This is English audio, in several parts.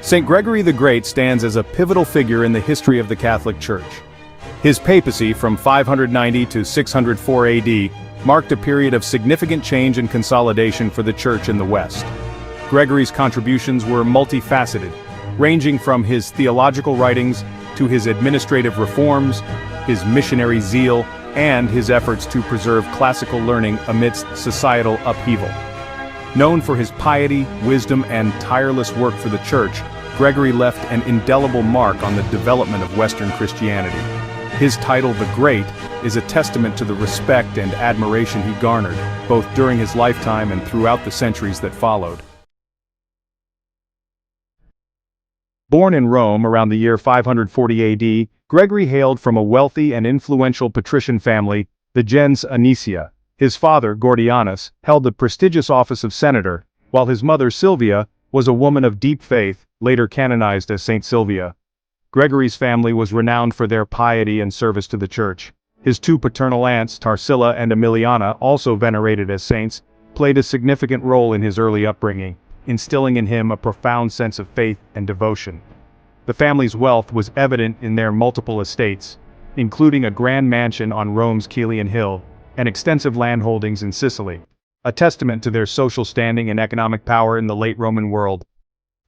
St. Gregory the Great stands as a pivotal figure in the history of the Catholic Church. His papacy from 590 to 604 AD marked a period of significant change and consolidation for the Church in the West. Gregory's contributions were multifaceted, ranging from his theological writings to his administrative reforms, his missionary zeal, and his efforts to preserve classical learning amidst societal upheaval. Known for his piety, wisdom, and tireless work for the Church, Gregory left an indelible mark on the development of Western Christianity. His title, the Great, is a testament to the respect and admiration he garnered, both during his lifetime and throughout the centuries that followed. Born in Rome around the year 540 AD, Gregory hailed from a wealthy and influential patrician family, the gens Anicia. His father, Gordianus, held the prestigious office of senator, while his mother, Sylvia, was a woman of deep faith, later canonized as Saint Sylvia. Gregory's family was renowned for their piety and service to the Church. His two paternal aunts, Tarsilla and Emiliana, also venerated as saints, played a significant role in his early upbringing, instilling in him a profound sense of faith and devotion. The family's wealth was evident in their multiple estates, including a grand mansion on Rome's Caelian Hill, and extensive landholdings in Sicily, a testament to their social standing and economic power in the late Roman world.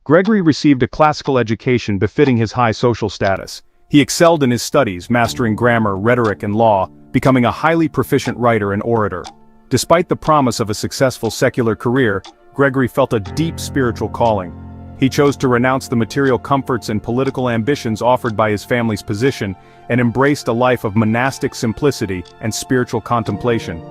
Gregory received a classical education befitting his high social status. He excelled in his studies, mastering grammar, rhetoric, and law, becoming a highly proficient writer and orator. Despite the promise of a successful secular career, Gregory felt a deep spiritual calling. He chose to renounce the material comforts and political ambitions offered by his family's position, and embraced a life of monastic simplicity and spiritual contemplation.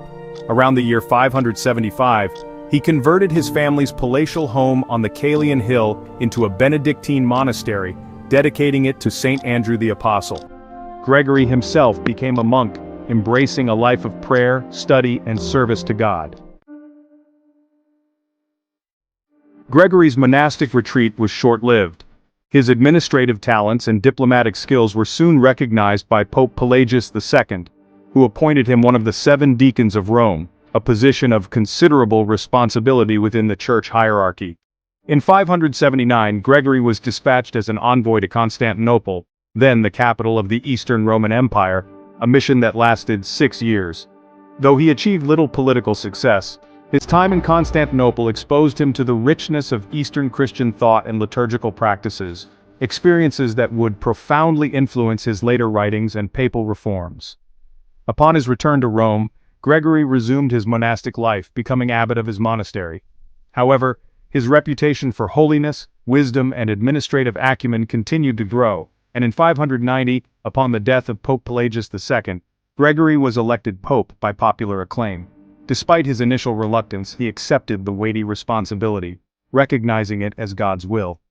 Around the year 575, he converted his family's palatial home on the Caelian Hill into a Benedictine monastery, dedicating it to Saint Andrew the Apostle. Gregory himself became a monk, embracing a life of prayer, study, and service to God. Gregory's monastic retreat was short-lived. His administrative talents and diplomatic skills were soon recognized by Pope Pelagius II, who appointed him one of the 7 deacons of Rome, a position of considerable responsibility within the church hierarchy. In 579, Gregory was dispatched as an envoy to Constantinople, then the capital of the Eastern Roman Empire, a mission that lasted 6 years. Though he achieved little political success, his time in Constantinople exposed him to the richness of Eastern Christian thought and liturgical practices, experiences that would profoundly influence his later writings and papal reforms. Upon his return to Rome, Gregory resumed his monastic life, becoming abbot of his monastery. However, his reputation for holiness, wisdom, and administrative acumen continued to grow, and in 590, upon the death of Pope Pelagius II, Gregory was elected pope by popular acclaim. Despite his initial reluctance, he accepted the weighty responsibility, recognizing it as God's will.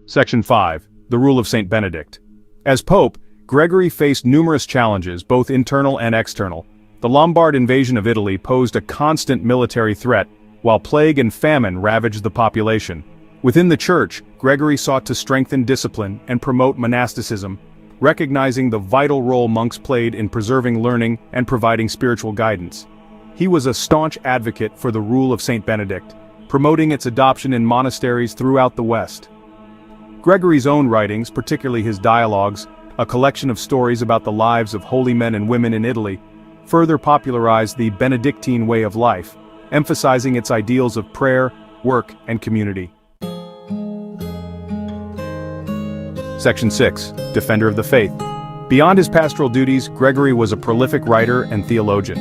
Section 5. The Rule of Saint Benedict. As pope, Gregory faced numerous challenges, both internal and external. The Lombard invasion of Italy posed a constant military threat, while plague and famine ravaged the population. Within the Church, Gregory sought to strengthen discipline and promote monasticism, recognizing the vital role monks played in preserving learning and providing spiritual guidance. He was a staunch advocate for the Rule of Saint Benedict, promoting its adoption in monasteries throughout the West. Gregory's own writings, particularly his dialogues, a collection of stories about the lives of holy men and women in Italy, further popularized the Benedictine way of life, emphasizing its ideals of prayer, work, and community. Section 6. Defender of the Faith. Beyond his pastoral duties, Gregory was a prolific writer and theologian.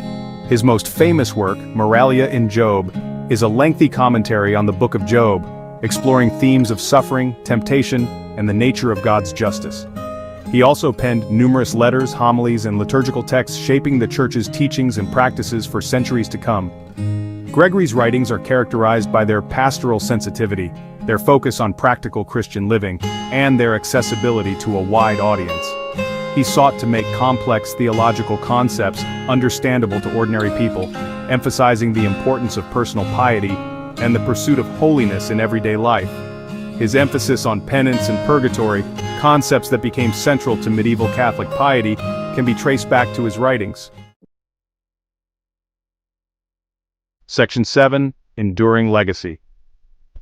His most famous work, Moralia in Job, is a lengthy commentary on the Book of Job, exploring themes of suffering, temptation, and the nature of God's justice. He also penned numerous letters, homilies, and liturgical texts shaping the Church's teachings and practices for centuries to come. Gregory's writings are characterized by their pastoral sensitivity, their focus on practical Christian living, and their accessibility to a wide audience. He sought to make complex theological concepts understandable to ordinary people, emphasizing the importance of personal piety and the pursuit of holiness in everyday life. His emphasis on penance and purgatory, concepts that became central to medieval Catholic piety, can be traced back to his writings. Section 7. Enduring Legacy.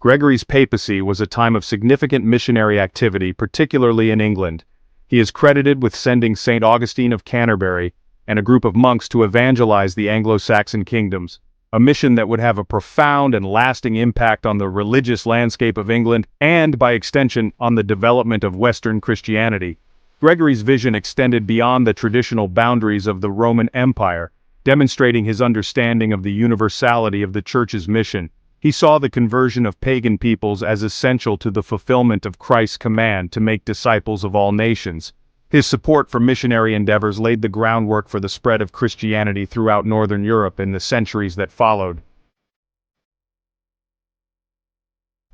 Gregory's papacy was a time of significant missionary activity, particularly in England. He is credited with sending St. Augustine of Canterbury and a group of monks to evangelize the Anglo-Saxon kingdoms, a mission that would have a profound and lasting impact on the religious landscape of England and, by extension, on the development of Western Christianity. Gregory's vision extended beyond the traditional boundaries of the Roman Empire, demonstrating his understanding of the universality of the Church's mission. He saw the conversion of pagan peoples as essential to the fulfillment of Christ's command to make disciples of all nations. His support for missionary endeavors laid the groundwork for the spread of Christianity throughout Northern Europe in the centuries that followed.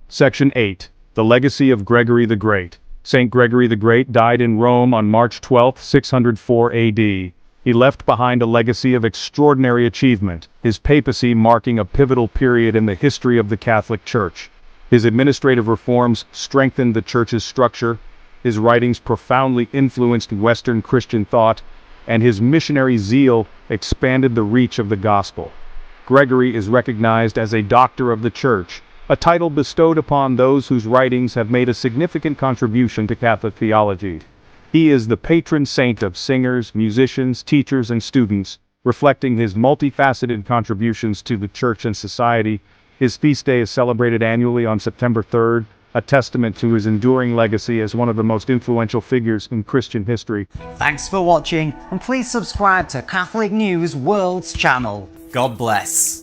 Section 8. The Legacy of Gregory the Great. Saint Gregory the Great died in Rome on March 12, 604 AD. He left behind a legacy of extraordinary achievement, his papacy marking a pivotal period in the history of the Catholic Church. His administrative reforms strengthened the Church's structure, his writings profoundly influenced Western Christian thought, and his missionary zeal expanded the reach of the gospel. Gregory is recognized as a Doctor of the Church, a title bestowed upon those whose writings have made a significant contribution to Catholic theology. He is the patron saint of singers, musicians, teachers, and students, reflecting his multifaceted contributions to the Church and society. His feast day is celebrated annually on September 3rd, a testament to his enduring legacy as one of the most influential figures in Christian history. Thanks for watching, and please subscribe to Catholic News World's channel. God bless.